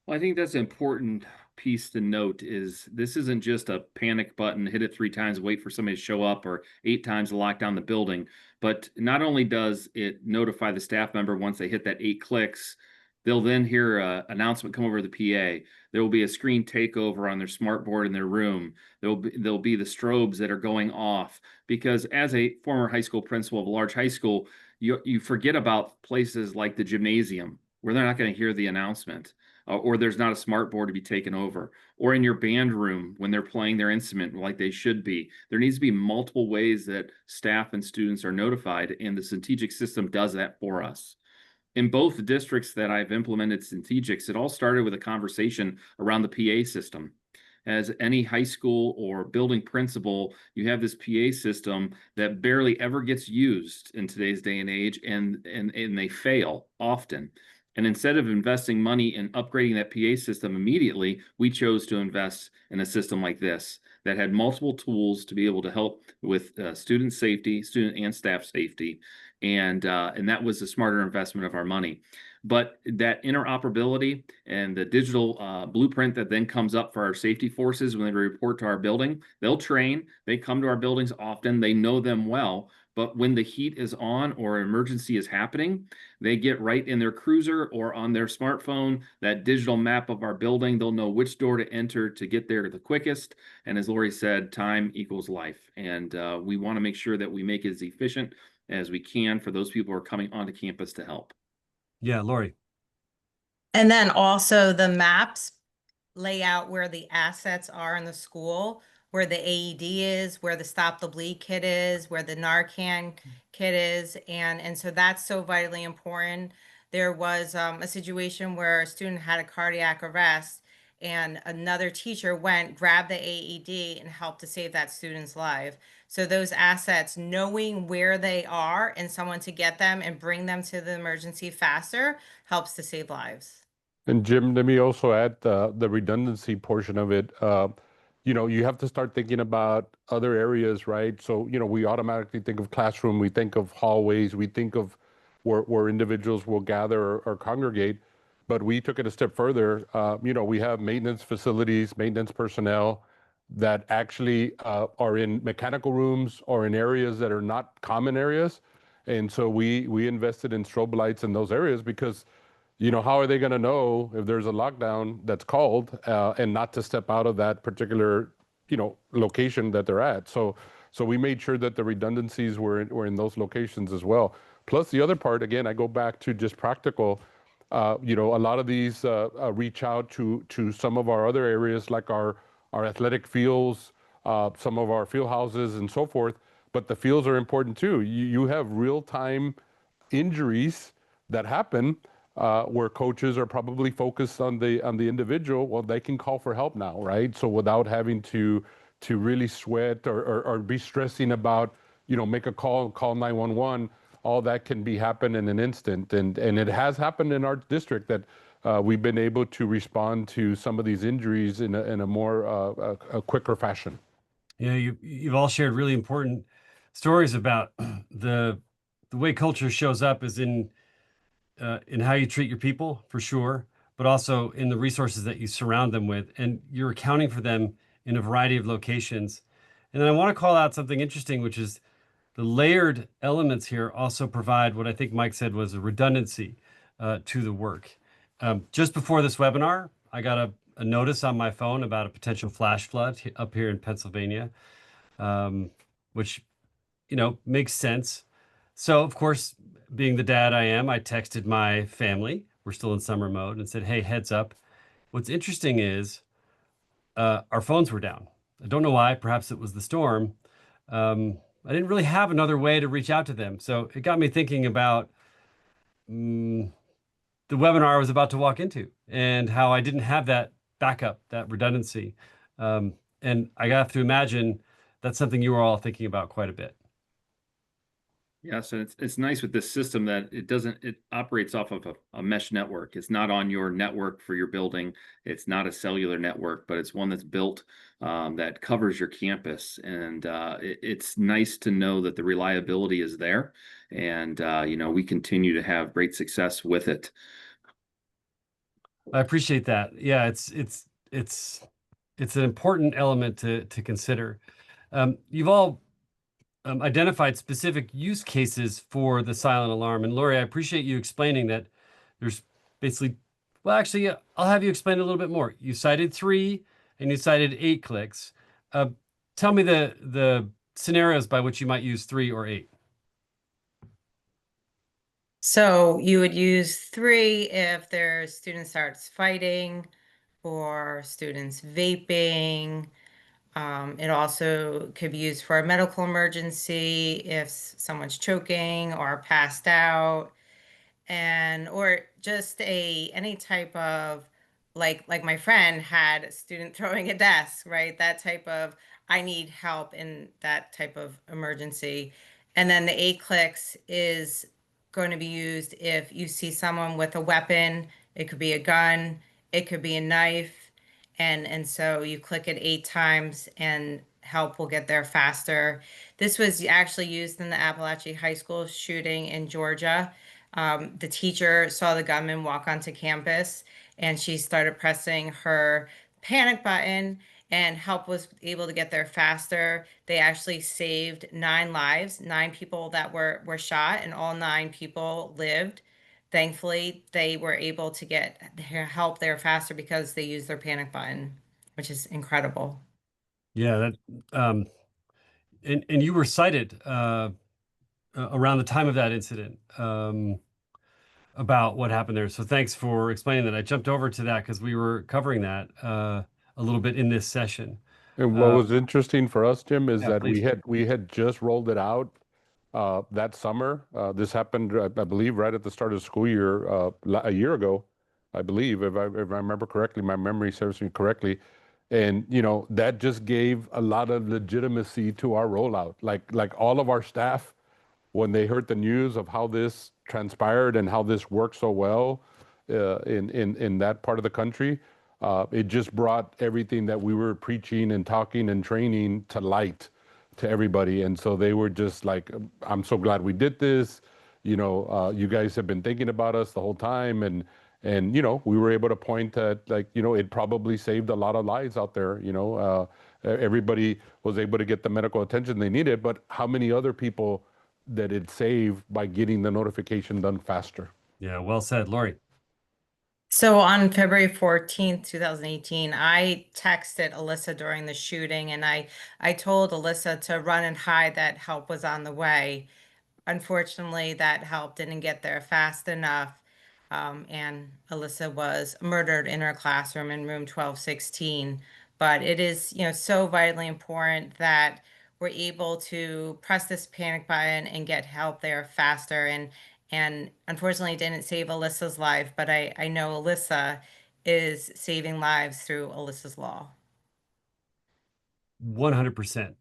Well, I think that's an important piece to note, is this isn't just a panic button, hit it 3 times, wait for somebody to show up, or 8 times to lock down the building. But not only does it notify the staff member once they hit that 8 clicks, they'll then hear an announcement come over the PA. There will be a screen takeover on their smart board in their room. There'll be the strobes that are going off, because as a former high school principal of a large high school, you forget about places like the gymnasium, where they're not going to hear the announcement. Or there's not a smart board to be taken over, or in your band room when they're playing their instrument like they should be. There needs to be multiple ways that staff and students are notified, and the CENTEGIX system does that for us. In both districts that I've implemented CENTEGIX, it all started with a conversation around the PA system. As any high school or building principal, you have this PA system that barely ever gets used in today's day and age, and they fail often. And instead of investing money in upgrading that PA system immediately, we chose to invest in a system like this that had multiple tools to be able to help with student safety, student and staff safety, and that was a smarter investment of our money. But that interoperability and the digital blueprint that then comes up for our safety forces when they report to our building, they'll train, they come to our buildings often, they know them well, but when the heat is on or emergency is happening, they get right in their cruiser or on their smartphone, that digital map of our building. They'll know which door to enter to get there the quickest. And as Lori said, time equals life. And we want to make sure that we make it as efficient as we can for those people who are coming onto campus to help. Yeah, Lori. And then also the maps lay out where the assets are in the school, where the AED is, where the Stop the Bleed kit is, where the Narcan kit is. And so that's so vitally important. There was a situation where a student had a cardiac arrest and another teacher went, grabbed the AED and helped to save that student's life. So those assets, knowing where they are and someone to get them and bring them to the emergency faster helps to save lives. And Jim, let me also add the redundancy portion of it. You know, you have to start thinking about other areas, right? So, you know, we automatically think of classroom, we think of hallways, we think of where individuals will gather or congregate. But we took it a step further. You know, we have maintenance facilities, maintenance personnel that actually are in mechanical rooms or in areas that are not common areas. And so we invested in strobe lights in those areas because, you know, how are they going to know if there's a lockdown that's called and not to step out of that particular, you know, location that they're at? So we made sure that the redundancies were in those locations as well. Plus the other part, again, I go back to just practical. You know, a lot of these reach out to some of our other areas like our athletic fields, some of our field houses and so forth. But the fields are important too. You have real-time injuries that happen where coaches are probably focused on the individual. Well, they can call for help now, right? So without having to really sweat or be stressing about, you know, make a call 911, all that can be happen in an instant. And it has happened in our district that we've been able to respond to some of these injuries in a more a quicker fashion. Yeah, you've all shared really important stories about the way culture shows up is in how you treat your people, for sure, but also in the resources that you surround them with, and you're accounting for them in a variety of locations. And then I want to call out something interesting, which is the layered elements here also provide what I think Mike said was a redundancy to the work. Just before this webinar, I got a notice on my phone about a potential flash flood up here in Pennsylvania, which, you know, makes sense. So, of course, being the dad I am, I texted my family. We're still in summer mode and said, hey, heads up. What's interesting is our phones were down. I don't know why. Perhaps it was the storm. I didn't really have another way to reach out to them. So it got me thinking about the webinar I was about to walk into and how I didn't have that backup, that redundancy. And I got to imagine that's something you were all thinking about quite a bit. Yes, and it's nice with this system that it operates off of a mesh network. It's not on your network for your building. It's not a cellular network, but it's one that's built that covers your campus. And it's nice to know that the reliability is there. And, you know, we continue to have great success with it. I appreciate that. Yeah, it's an important element to consider. You've all identified specific use cases for the silent alarm. And Lori, I appreciate you explaining that there's basically, well, actually, I'll have you explain a little bit more. You cited 3 and you cited 8 clicks. Tell me the scenarios by which you might use 3 or 8. So you would use 3 if their student starts fighting or students vaping. It also could be used for a medical emergency if someone's choking or passed out, and or just any type of like my friend had a student throwing a desk, right? That type of I need help in that type of emergency. And then the 8 clicks is going to be used if you see someone with a weapon. It could be a gun, it could be a knife, and so you click it 8 times and help will get there faster. This was actually used in the Appalachia High School shooting in Georgia. The teacher saw the gunman walk onto campus and she started pressing her panic button, and help was able to get there faster. They actually saved 9 lives, 9 people that were shot, and all 9 people lived. Thankfully, they were able to get their help there faster because they used their panic button, which is incredible. Yeah, that and you were cited around the time of that incident about what happened there. So thanks for explaining that. I jumped over to that because we were covering that a little bit in this session. And what was interesting for us, Jim, is Yeah, that please. we had just rolled it out that summer. This happened, I believe, right at the start of the school year, a year ago, I believe, if I remember correctly, my memory serves me correctly. And you know, that just gave a lot of legitimacy to our rollout. Like all of our staff, when they heard the news of how this transpired and how this worked so well in that part of the country, it just brought everything that we were preaching and talking and training to light to everybody. And so they were just like, I'm so glad we did this. You know, you guys have been thinking about us the whole time. And you know, we were able to point at, like, you know, it probably saved a lot of lives out there. You know, everybody was able to get the medical attention they needed, but how many other people that it saved by getting the notification done faster? Yeah, well said, Lori. So on February 14th, 2018, I texted Alyssa during the shooting, and I told Alyssa to run and hide, that help was on the way. Unfortunately, that help didn't get there fast enough. And Alyssa was murdered in her classroom in room 1216. But it is, so vitally important that we're able to press this panic button and get help there faster. And unfortunately, it didn't save Alyssa's life, but I know Alyssa is saving lives through Alyssa's Law. 100%.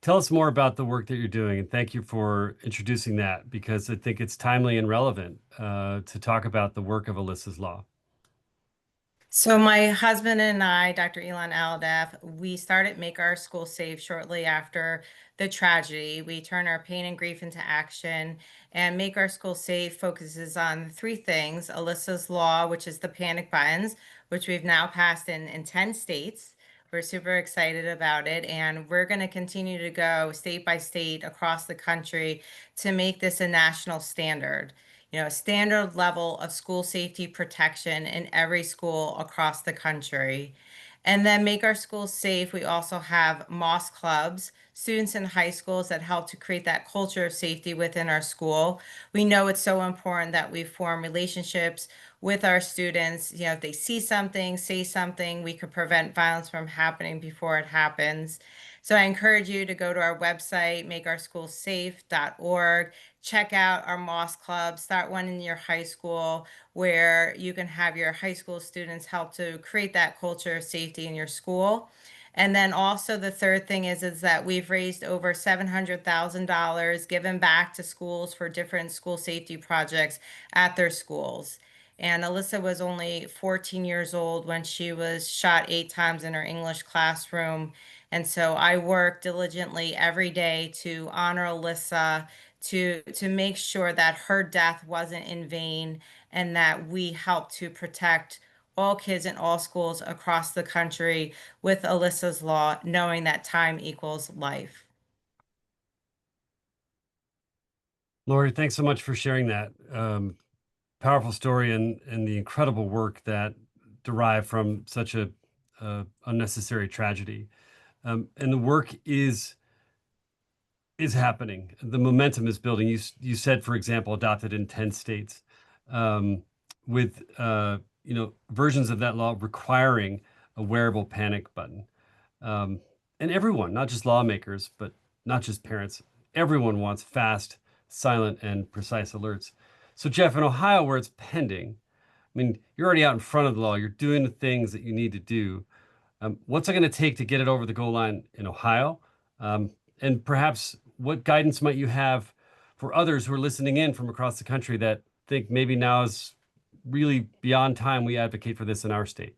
Tell us more about the work that you're doing, and thank you for introducing that, because I think it's timely and relevant to talk about the work of Alyssa's Law. So my husband and I, Dr. Elon Aldaf, we started Make Our School Safe shortly after the tragedy. We turn our pain and grief into action, and Make Our School Safe focuses on 3 things: Alyssa's Law, which is the panic buttons, which we've now passed in 10 states. We're super excited about it, and we're going to continue to go state by state across the country to make this a national standard. A standard level of school safety protection in every school across the country. And then Make Our Schools Safe, we also have MOS clubs, students in high schools, that help to create that culture of safety within our school. We know it's so important that we form relationships with our students. If they see something, say something, we could prevent violence from happening before it happens. So I encourage you to go to our website, makeourschoolsafe.org. Check out our MOS club, start one in your high school, where you can have your high school students help to create that culture of safety in your school. And then also the third thing is that we've raised over $700,000 given back to schools for different school safety projects at their schools. And Alyssa was only 14 years old when she was shot 8 times in her English classroom. And so I work diligently every day to honor Alyssa, to make sure that her death wasn't in vain, and that we help to protect all kids in all schools across the country with Alyssa's Law, knowing that time equals life. Lori, thanks so much for sharing that powerful story and the incredible work that derived from such a unnecessary tragedy. And the work is happening. The momentum is building. You said, for example, adopted in 10 states, with versions of that law requiring a wearable panic button. And everyone, not just lawmakers, but not just parents, everyone wants fast, silent, and precise alerts. So Jeff, in Ohio, where it's pending, I mean, you're already out in front of the law. You're doing the things that you need to do. What's it going to take to get it over the goal line in Ohio? And perhaps what guidance might you have for others who are listening in from across the country that think maybe now is really beyond time we advocate for this in our state?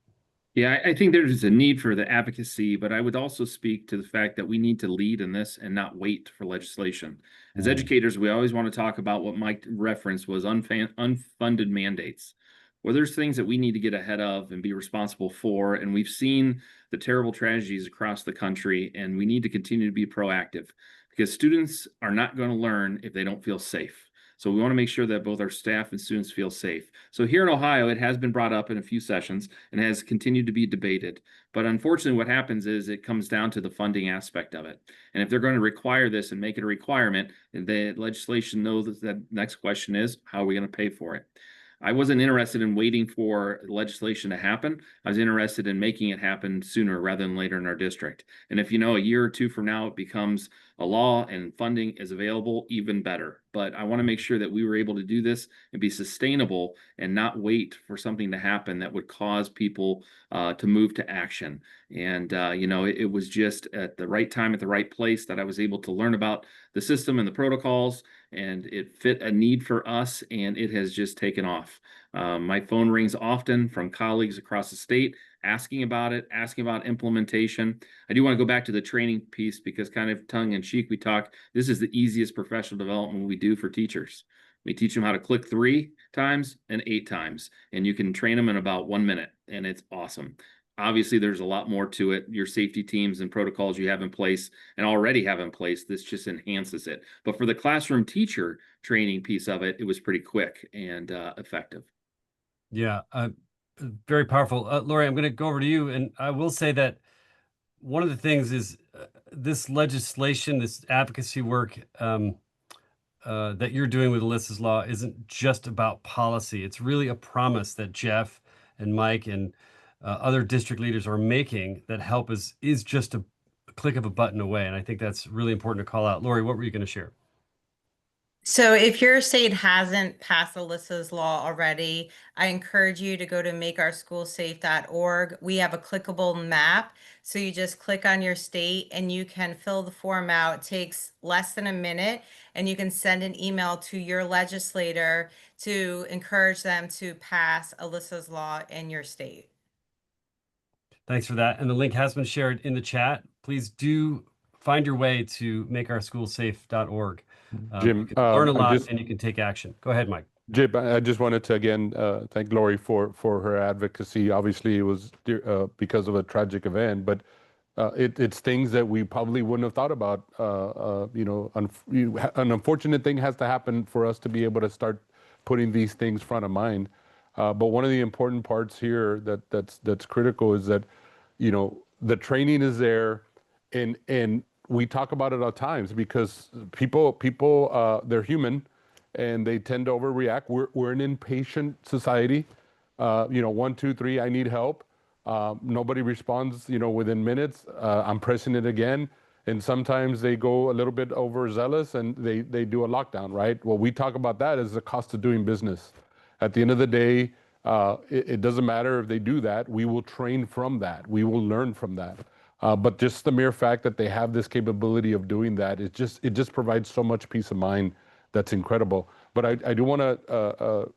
Yeah, I think there's a need for the advocacy, but I would also speak to the fact that we need to lead in this and not wait for legislation. As educators, we always want to talk about what Mike referenced was unfunded mandates. Well, there's things that we need to get ahead of and be responsible for, and we've seen the terrible tragedies across the country, and we need to continue to be proactive because students are not going to learn if they don't feel safe. So we want to make sure that both our staff and students feel safe. So here in Ohio, it has been brought up in a few sessions and has continued to be debated. But unfortunately, what happens is it comes down to the funding aspect of it. And if they're going to require this and make it a requirement, the legislation knows that the next question is, how are we going to pay for it? I wasn't interested in waiting for legislation to happen. I was interested in making it happen sooner rather than later in our district. And if you know, a year or two from now, it becomes a law and funding is available, even better. But I want to make sure that we were able to do this and be sustainable and not wait for something to happen that would cause people to move to action. And, it was just at the right time, at the right place that I was able to learn about the system and the protocols, and it fit a need for us, and it has just taken off. My phone rings often from colleagues across the state asking about it, asking about implementation. I do want to go back to the training piece because kind of tongue in cheek, we talk, this is the easiest professional development we do for teachers. We teach them how to click 3 times and 8 times, and you can train them in about 1 minute, and it's awesome. Obviously, there's a lot more to it. Your safety teams and protocols you have in place and already have in place, this just enhances it. But for the classroom teacher training piece of it, it was pretty quick and effective. Yeah, very powerful. Lori, I'm going to go over to you, and I will say that one of the things is this legislation, this advocacy work that you're doing with Alyssa's Law isn't just about policy. It's really a promise that Jeff and Mike and other district leaders are making that help is just a click of a button away. And I think that's really important to call out. Lori, what were you going to share? So if your state hasn't passed Alyssa's law already, I encourage you to go to makeourschoolsafe.org. We have a clickable map. So you just click on your state and you can fill the form out. It takes less than a minute, and you can send an email to your legislator to encourage them to pass Alyssa's law in your state. Thanks for that. And the link has been shared in the chat. Please do find your way to makeourschoolsafe.org. Jim, you can learn a lot and you can take action. Go ahead, Mike. Jim, I just wanted to again thank Lori for her advocacy. Obviously, it was because of a tragic event, but it's things that we probably wouldn't have thought about. An unfortunate thing has to happen for us to be able to start putting these things front of mind. But one of the important parts here that's critical is that, the training is there, and we talk about it at times because people they're human, and they tend to overreact. We're an impatient society. 1, 2, 3, I need help. Nobody responds, within minutes. I'm pressing it again. And sometimes they go a little bit overzealous and they do a lockdown, right? Well, we talk about that as the cost of doing business. At the end of the day, it doesn't matter if they do that. We will train from that. We will learn from that. But just the mere fact that they have this capability of doing that, it just provides so much peace of mind. That's incredible. But I do want to,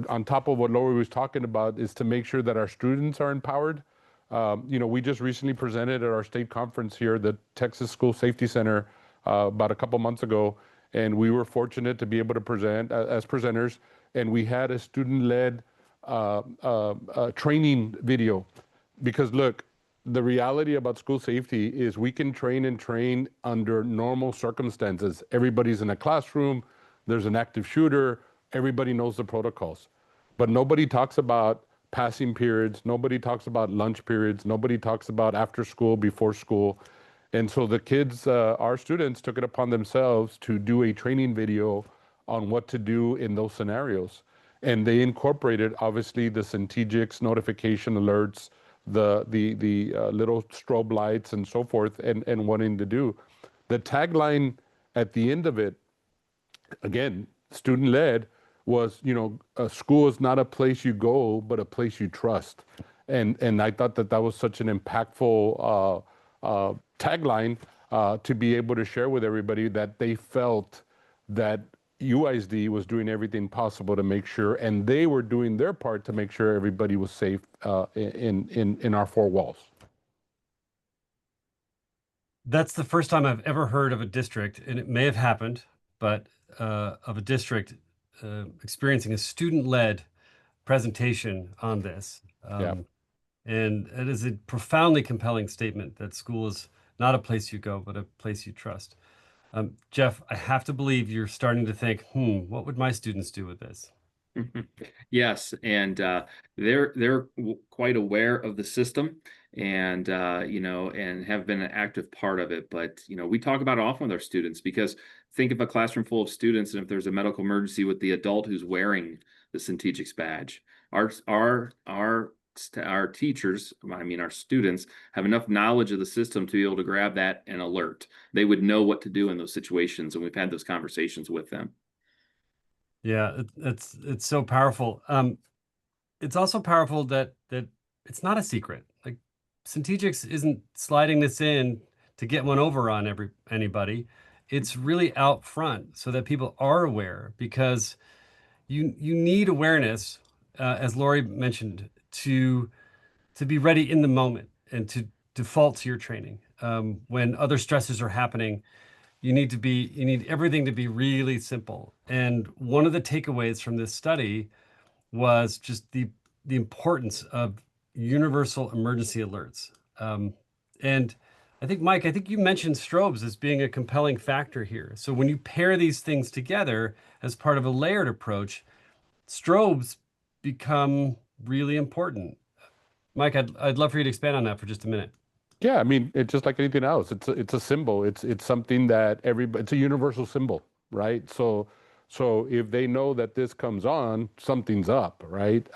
on top of what Lori was talking about, is to make sure that our students are empowered. We just recently presented at our state conference here, the Texas School Safety Center, about a couple months ago, and we were fortunate to be able to present as presenters, and we had a student-led training video. Because look, the reality about school safety is we can train under normal circumstances. Everybody's in a classroom, there's an active shooter, everybody knows the protocols. But nobody talks about passing periods, nobody talks about lunch periods, nobody talks about after school, before school. And so the kids, our students, took it upon themselves to do a training video on what to do in those scenarios. And they incorporated, obviously, the CENTEGIX notification alerts, the little strobe lights and so forth, and wanting to do. The tagline at the end of it, again, student-led, was, a school is not a place you go, but a place you trust. And I thought that was such an impactful tagline to be able to share with everybody, that they felt that, UISD was doing everything possible to make sure, and they were doing their part to make sure everybody was safe in our four walls. That's the first time I've ever heard of a district, and it may have happened, but of a district experiencing a student-led presentation on this. Yeah. And it is a profoundly compelling statement that school is not a place you go, but a place you trust. Jeff, I have to believe you're starting to think, what would my students do with this? Yes, and they're quite aware of the system, and and have been an active part of it. But we talk about it often with our students, because think of a classroom full of students, and if there's a medical emergency with the adult who's wearing the CENTEGIX badge, our teachers, our students, have enough knowledge of the system to be able to grab that and alert. They would know what to do in those situations, and we've had those conversations with them. Yeah, it's so powerful. It's also powerful that it's not a secret. Like, CENTEGIX isn't sliding this in to get one over on anybody. It's really out front so that people are aware, because you need awareness, as Lori mentioned, to be ready in the moment and to default to your training. When other stresses are happening, you need everything to be really simple. And one of the takeaways from this study was just the importance of universal emergency alerts. And I think, Mike, you mentioned strobes as being a compelling factor here. So when you pair these things together as part of a layered approach, strobes become really important. Mike, I'd love for you to expand on that for just a minute. Yeah, I mean, it's just like anything else. It's a symbol. It's something that it's a universal symbol, right? So if they know that this comes on, something's up, right?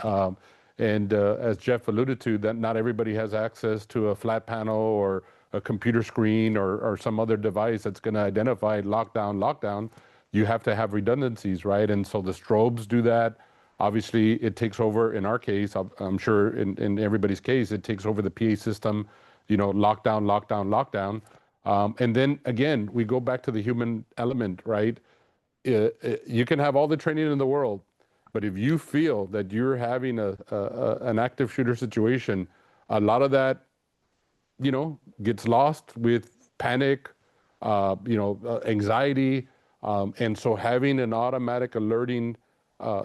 And as Jeff alluded to, that not everybody has access to a flat panel or a computer screen or some other device that's going to identify lockdown. You have to have redundancies, right? And so the strobes do that. Obviously, it takes over, in our case, I'm sure in everybody's case, it takes over the PA system, lockdown. And then again, we go back to the human element, right? You can have all the training in the world, but if you feel that you're having an active shooter situation, a lot of that, gets lost with panic, anxiety. And so having an automatic alerting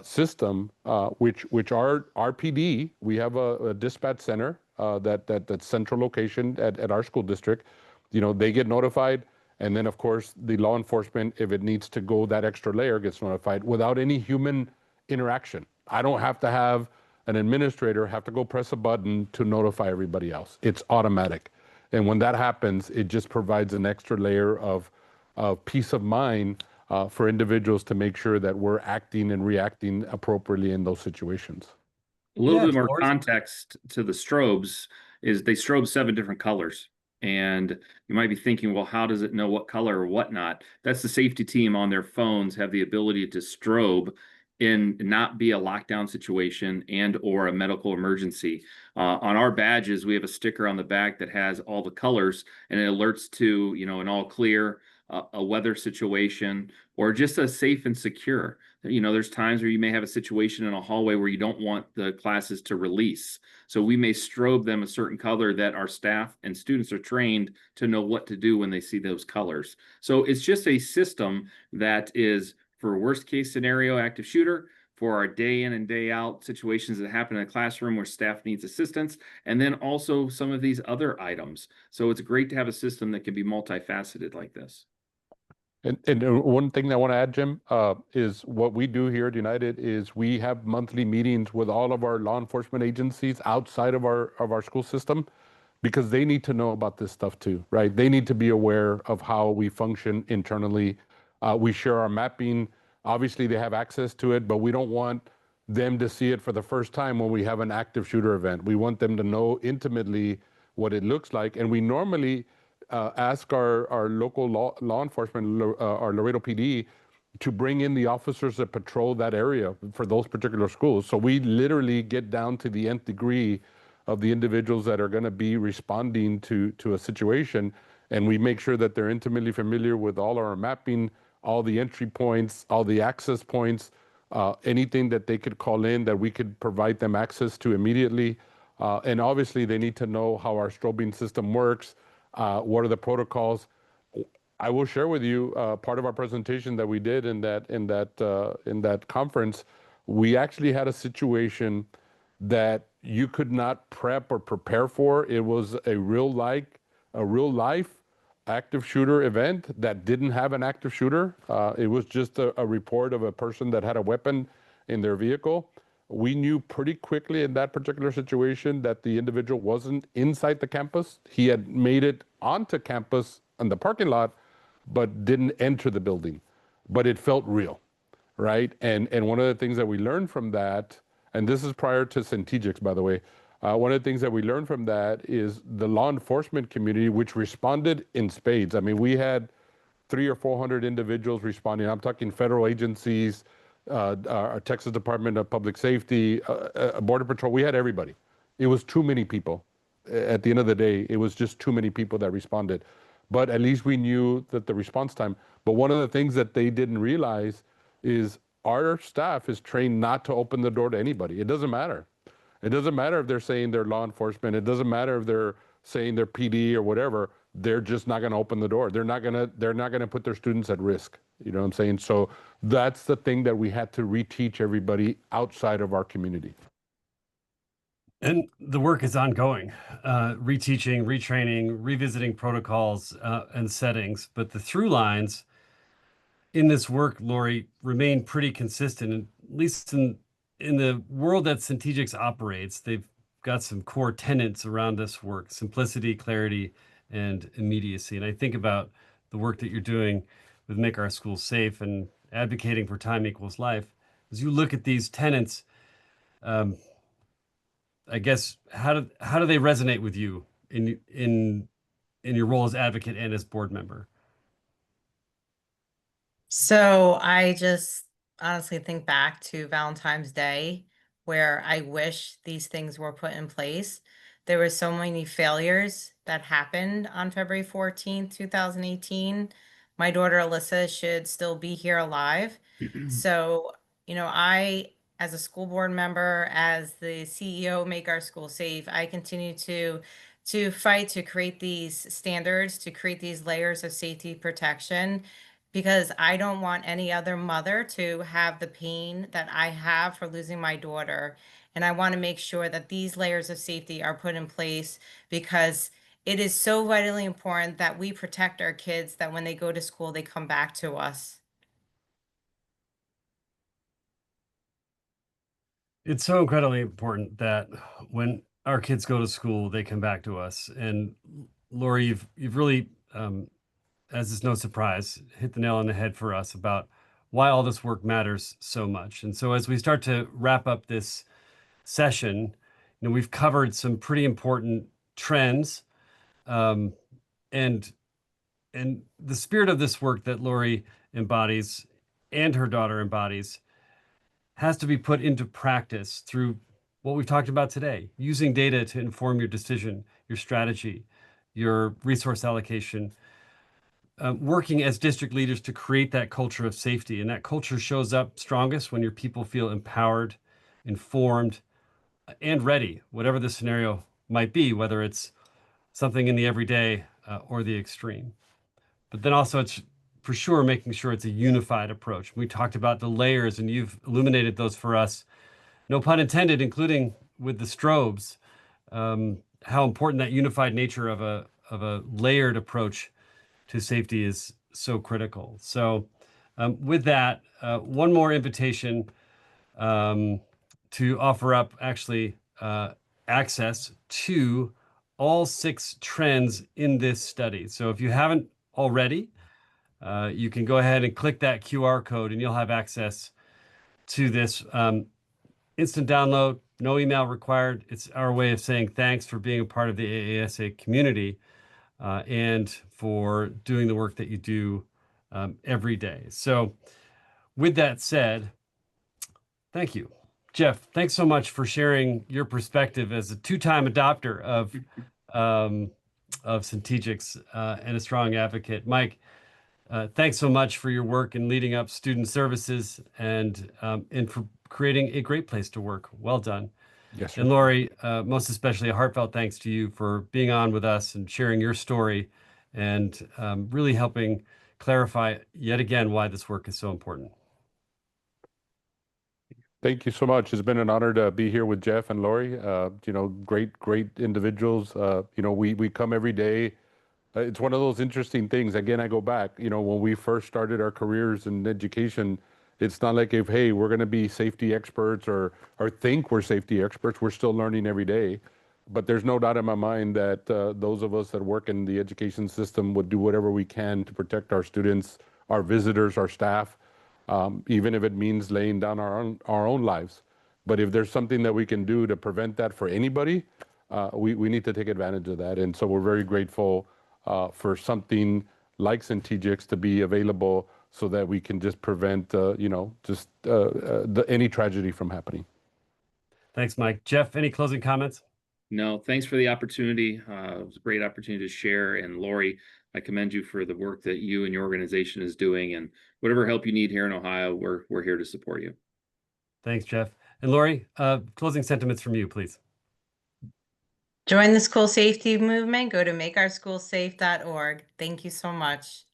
system, which our PD, we have a dispatch center that's central location at our school district. They get notified, and then of course the law enforcement, if it needs to go that extra layer, gets notified without any human interaction. I don't have to have an administrator have to go press a button to notify everybody else. It's automatic, and when that happens, it just provides an extra layer of peace of mind for individuals to make sure that we're acting and reacting appropriately in those situations. A little bit more context to the strobes is they strobe 7 different colors. And you might be thinking, well, how does it know what color or whatnot? That's the safety team on their phones have the ability to strobe and not be a lockdown situation and or a medical emergency. On our badges, we have a sticker on the back that has all the colors, and it alerts to, an all clear, a weather situation, or just a safe and secure. There's times where you may have a situation in a hallway where you don't want the classes to release. So we may strobe them a certain color that our staff and students are trained to know what to do when they see those colors. So it's just a system that is for worst case scenario, active shooter, for our day in and day out situations that happen in a classroom where staff needs assistance, and then also some of these other items. So it's great to have a system that can be multifaceted like this. And one thing I want to add, Jim, is what we do here at United is we have monthly meetings with all of our law enforcement agencies outside of our school system, because they need to know about this stuff too, right? They need to be aware of how we function internally. We share our mapping. Obviously, they have access to it, but we don't want them to see it for the first time when we have an active shooter event. We want them to know intimately what it looks like. And we normally ask our local law enforcement, our Laredo PD, to bring in the officers that patrol that area for those particular schools. So we literally get down to the nth degree of the individuals that are going to be responding to a situation, and we make sure that they're intimately familiar with all our mapping, all the entry points, all the access points, anything that they could call in that we could provide them access to immediately. And obviously, they need to know how our strobing system works, what are the protocols. I will share with you part of our presentation that we did in that conference. We actually had a situation that you could not prep or prepare for. It was a real life active shooter event that didn't have an active shooter. It was just a report of a person that had a weapon in their vehicle. We knew pretty quickly in that particular situation that the individual wasn't inside the campus. He had made it onto campus in the parking lot, but didn't enter the building. But it felt real, right? And one of the things that we learned from that, and this is prior to CENTEGIX, by the way, one of the things that we learned from that is the law enforcement community, which responded in spades. I mean, we had 300 or 400 individuals responding. I'm talking federal agencies, our Texas Department of Public Safety, Border Patrol. We had everybody. It was too many people. At the end of the day, it was just too many people that responded. But at least we knew that the response time. But one of the things that they didn't realize is our staff is trained not to open the door to anybody. It doesn't matter. It doesn't matter if they're saying they're law enforcement. It doesn't matter if they're saying they're PD or whatever. They're just not going to open the door. They're not going to put their students at risk. You know what I'm saying? So that's the thing that we had to reteach everybody outside of our community. And the work is ongoing, reteaching, retraining, revisiting protocols and settings. But the through lines in this work, Lori, remain pretty consistent, and at least in the world that CENTEGIX operates. They've got some core tenets around this work: simplicity, clarity, and immediacy. And I think about the work that you're doing with Make Our Schools Safe and advocating for time equals life. As you look at these tenets, I guess, how do they resonate with you in your role as advocate and as board member? So I just honestly think back to Valentine's Day, where I wish these things were put in place. There were so many failures that happened on February 14th, 2018. My daughter Alyssa should still be here alive. So, I, as a school board member, as the CEO of Make Our School Safe, I continue to fight to create these standards, to create these layers of safety protection, because I don't want any other mother to have the pain that I have for losing my daughter. And I want to make sure that these layers of safety are put in place, because it is so vitally important that we protect our kids, that when they go to school, they come back to us. It's so incredibly important that when our kids go to school, they come back to us. And Lori, you've really, as is no surprise, hit the nail on the head for us about why all this work matters so much. And so as we start to wrap up this session, we've covered some pretty important trends, and the spirit of this work that Lori embodies and her daughter embodies has to be put into practice through what we've talked about today: using data to inform your decision, your strategy, your resource allocation, working as district leaders to create that culture of safety. And that culture shows up strongest when your people feel empowered, informed, and ready, whatever the scenario might be, whether it's something in the everyday or the extreme. But then also, it's for sure making sure it's a unified approach. We talked about the layers, and you've illuminated those for us, no pun intended, including with the strobes, how important that unified nature of a layered approach to safety is so critical. So with that, one more invitation to offer up actually access to all 6 trends in this study. So if you haven't already, you can go ahead and click that QR code and you'll have access to this instant download, no email required. It's our way of saying thanks for being a part of the AASA community and for doing the work that you do every day. So with that said, thank you. Jeff, thanks so much for sharing your perspective as a 2-time adopter of CENTEGIX and a strong advocate. Mike, Thanks so much for your work in leading up student services and for creating a great place to work. Well done. Yes, And sir. Lori, most especially a heartfelt thanks to you for being on with us and sharing your story and really helping clarify yet again why this work is so important. Thank you so much. It's been an honor to be here with Jeff and Lori. You know, great individuals. You know, we come every day. It's one of those interesting things. Again, I go back, you know, when we first started our careers in education, it's not like if, hey, we're going to be safety experts or think we're safety experts. We're still learning every day. But there's no doubt in my mind that those of us that work in the education system would do whatever we can to protect our students, our visitors, our staff, even if it means laying down our own lives. But if there's something that we can do to prevent that for anybody, we need to take advantage of that. And so we're very grateful for something like CENTEGIX to be available so that we can just prevent, you know, just any tragedy from happening. Thanks, Mike. Jeff, any closing comments? No, thanks for the opportunity. It was a great opportunity to share. And Lori, I commend you for the work that you and your organization is doing. And whatever help you need here in Ohio, we're here to support you. Thanks, Jeff. And Lori, closing sentiments from you, please. Join the school safety movement. Go to makeourschoolsafe.org. Thank you so much.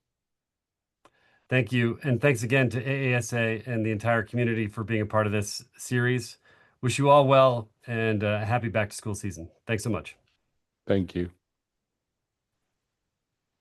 Thank you. And thanks again to AASA and the entire community for being a part of this series. Wish you all well and happy back to school season. Thanks so much. Thank you.